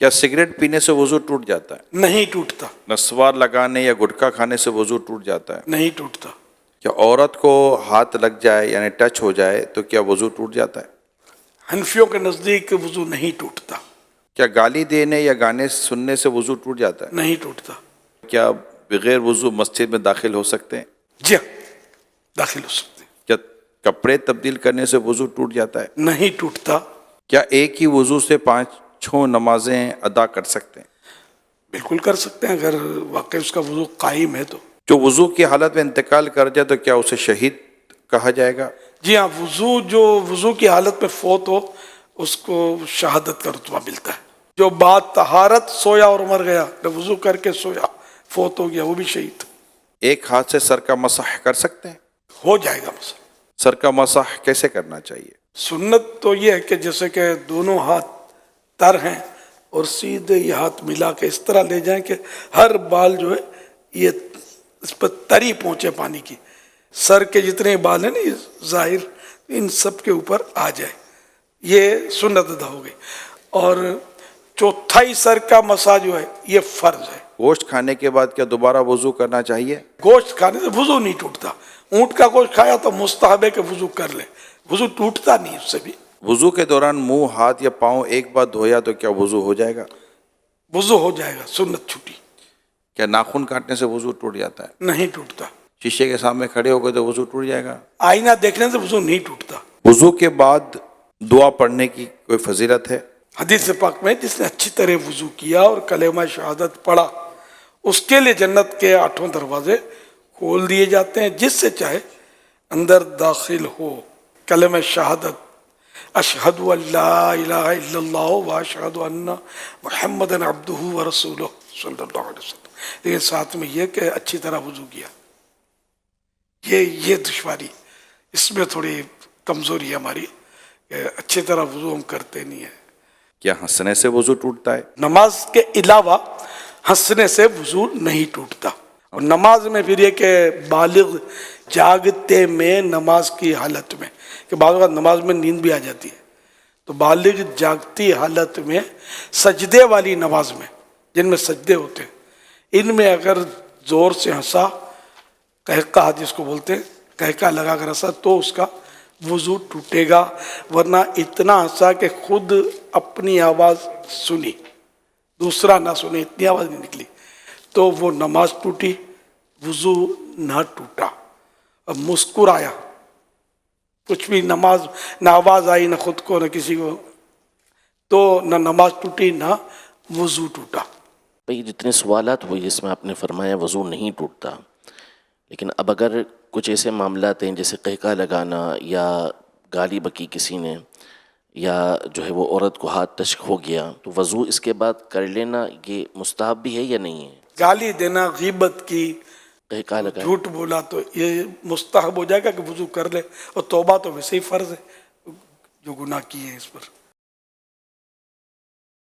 کیا سگریٹ پینے سے وضو ٹوٹ جاتا ہے؟ نہیں ٹوٹتا، نسوار لگانے یا گٹکا کھانے سے وضو ٹوٹ جاتا ہے؟ نہیں ٹوٹتا۔ کیا عورت کو ہاتھ لگ جائے یعنی ٹچ ہو جائے تو کیا وضو ٹوٹ جاتا ہے؟ حنفیوں کے نزدیک وضو نہیں ٹوٹتا، کیا گالی دینے یا گانے سننے سے وضو ٹوٹ جاتا ہے؟ نہیں ٹوٹتا۔ کیا بغیر وضو مسجد میں داخل ہو سکتے ہیں؟ جی ہاں، داخل ہو سکتے ہیں، کیا کپڑے تبدیل کرنے سے وضو ٹوٹ جاتا ہے؟ نہیں ٹوٹتا۔ کیا ایک ہی وضو سے 5 نمازیں ادا کر سکتے ہیں؟ بالکل کر سکتے ہیں اگر واقعی اس کا وضو قائم ہے تو۔ جو وضو کی حالت میں انتقال کر جائے تو کیا اسے شہید کہا جائے گا؟ جی ہاں، جو وضو کی حالت میں فوت ہو اس کو شہادت کا رتبہ ملتا ہے۔ جو بعد طہارت سویا اور مر گیا، وضو کر کے سویا فوت ہو گیا، وہ بھی شہید ایک ہاتھ سے سر کا مسح کر سکتے ہیں؟ ہو جائے گا۔ مسئلہ سر کا مسح کیسے کرنا چاہیے؟ سنت تو یہ ہے کہ جیسے کہ دونوں ہاتھ تر ہیں اور سیدھے یہ ہاتھ ملا کے اس طرح لے جائیں کہ ہر بال جو ہے یہ اس پر تری پہنچے پانی کی، سر کے جتنے بال ہیں نا یہ ظاہر ان سب کے اوپر آ جائے، یہ سنت ادا ہو گئی۔ اور چوتھائی سر کا مسا جو ہے یہ فرض ہے۔ گوشت کھانے کے بعد کیا دوبارہ وضو کرنا چاہیے؟ گوشت کھانے سے وضو نہیں ٹوٹتا، اونٹ کا گوشت کھایا تو مستحب ہے کہ وضو کر لے، وضو ٹوٹتا نہیں اس سے بھی۔ وضو کے دوران منہ، ہاتھ یا پاؤں ایک بار دھویا تو کیا وضو ہو جائے گا؟ وضو ہو جائے گا، سنت چھٹی، کیا ناخن کاٹنے سے وضو ٹوٹ جاتا ہے؟ نہیں ٹوٹتا۔ شیشے کے سامنے کھڑے ہو گئے تو وضو ٹوٹ جائے گا؟ آئینہ دیکھنے سے وضو نہیں ٹوٹتا۔ وضو کے بعد دعا پڑھنے کی کوئی فضیلت ہے؟ حدیث پاک میں جس نے اچھی طرح وضو کیا اور کلمہ شہادت پڑھا اس کے لیے جنت کے 8 دروازے کھول دیے جاتے ہیں، جس سے چاہے اندر داخل ہو۔ کلمہ شہادت اشہد ان لا الہ الا اللہ و اشہد ان محمد عبدہ و رسولہ صلی اللہ علیہ وسلم، لیکن ساتھ میں یہ کہ اچھی طرح وضو کیا۔ یہ دشواری، اس میں تھوڑی کمزوری ہے ہماری کہ اچھی طرح وضو ہم کرتے نہیں ہیں۔ کیا ہنسنے سے وضو ٹوٹتا ہے؟ نماز کے علاوہ ہنسنے سے وضو نہیں ٹوٹتا۔ اور نماز میں پھر یہ کہ بالغ جاگتے میں نماز کی حالت میں، کہ بعض اوقات نماز میں نیند بھی آ جاتی ہے، تو بالغ جاگتی حالت میں سجدے والی نماز میں جن میں سجدے ہوتے ہیں ان میں اگر زور سے ہنسا، قہقہ جس کو بولتے ہیں، قہقہ لگا کر ہنسا تو اس کا وضو ٹوٹے گا، ورنہ اتنا ہنسا کہ خود اپنی آواز سنی دوسرا نہ سنے، اتنی آواز نہیں نکلی تو وہ نماز ٹوٹی، وضو نہ ٹوٹا۔ اب مسکرایا، کچھ بھی نماز نہ آواز آئی نہ خود کو نہ کسی کو، تو نہ نماز ٹوٹی نہ وضو ٹوٹا۔ بھئی جتنے سوالات ہوئے جس میں آپ نے فرمایا وضو نہیں ٹوٹتا، لیکن اب اگر کچھ ایسے معاملات ہیں جیسے قہقہ لگانا یا گالی بکی کسی نے یا جو ہے وہ عورت کو ہاتھ ٹچ ہو گیا تو وضو اس کے بعد کر لینا یہ مستحب بھی ہے یا نہیں ہے؟ گالی دینا، غیبت کی، قہقہ لگانا، جھوٹ بولا تو یہ مستحب ہو جائے گا کہ وضو کر لے، اور توبہ تو ویسے ہی فرض ہے جو گناہ کیے ہیں اس پر۔